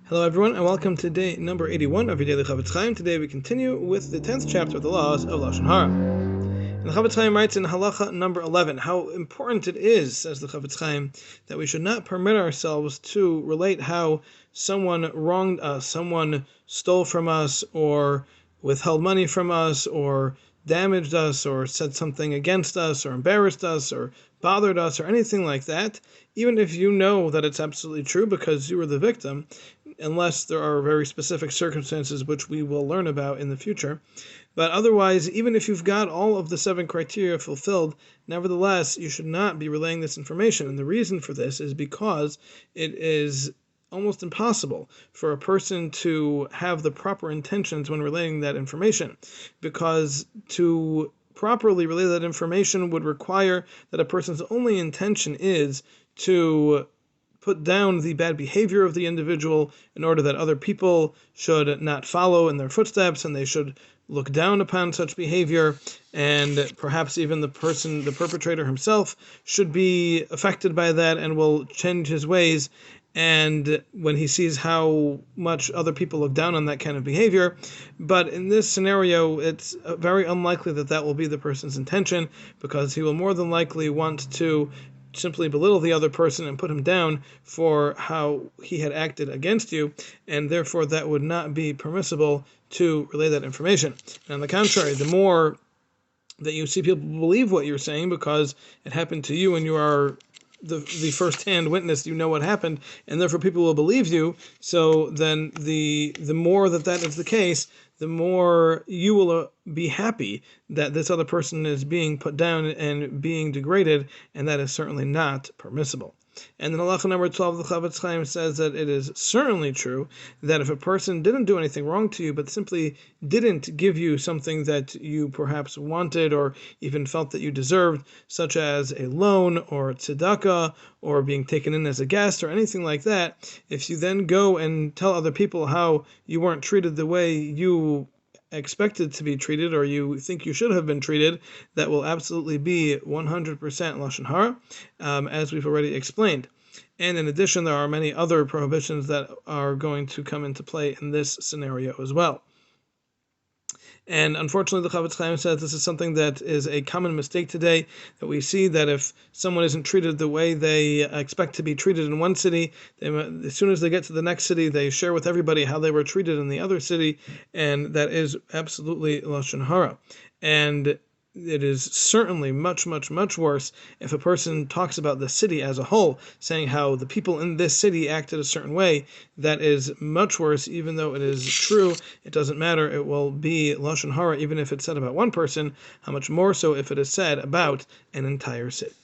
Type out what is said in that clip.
Hello everyone, and welcome to day number 81 of your daily Chafetz Chaim. Today we continue with the 10th chapter of the laws of Lashon Hara. And the Chafetz Chaim writes in halacha number 11 how important it is, says the Chafetz Chaim, that we should not permit ourselves to relate how someone wronged us, someone stole from us, or withheld money from us, or damaged us, or said something against us, or embarrassed us, or bothered us, or anything like that, even if you know that it's absolutely true because you were the victim, unless there are very specific circumstances which we will learn about in the future. But otherwise, even if you've got all of the 7 criteria fulfilled, nevertheless, you should not be relaying this information. And the reason for this is because it is almost impossible for a person to have the proper intentions when relaying that information, because to properly relay that information would require that a person's only intention is to put down the bad behavior of the individual in order that other people should not follow in their footsteps, and they should look down upon such behavior, and perhaps even the perpetrator himself, should be affected by that and will change his ways. And when he sees how much other people look down on that kind of behavior. But in this scenario, it's very unlikely that that will be the person's intention, because he will more than likely want to simply belittle the other person and put him down for how he had acted against you, and therefore that would not be permissible to relay that information. And on the contrary, the more that you see people believe what you're saying because it happened to you and you are the first-hand witness, you know what happened, and therefore people will believe you. So then the more that is the case, the more you will be happy that this other person is being put down and being degraded, and that is certainly not permissible. And in halacha number 12, the Chafetz Chaim says that it is certainly true that if a person didn't do anything wrong to you, but simply didn't give you something that you perhaps wanted or even felt that you deserved, such as a loan or tzedakah or being taken in as a guest or anything like that, if you then go and tell other people how you weren't treated the way you expected to be treated or you think you should have been treated, that will absolutely be 100% Lashon Hara, as we've already explained. And in addition, there are many other prohibitions that are going to come into play in this scenario as well. And unfortunately, the Chafetz Chaim says this is something that is a common mistake today, that we see that if someone isn't treated the way they expect to be treated in one city, as soon as they get to the next city, they share with everybody how they were treated in the other city, and that is absolutely Lashon Hara. And it is certainly much, much, much worse if a person talks about the city as a whole, saying how the people in this city acted a certain way. That is much worse, even though it is true. It doesn't matter. It will be Lashon Hara, even if it's said about one person, how much more so if it is said about an entire city.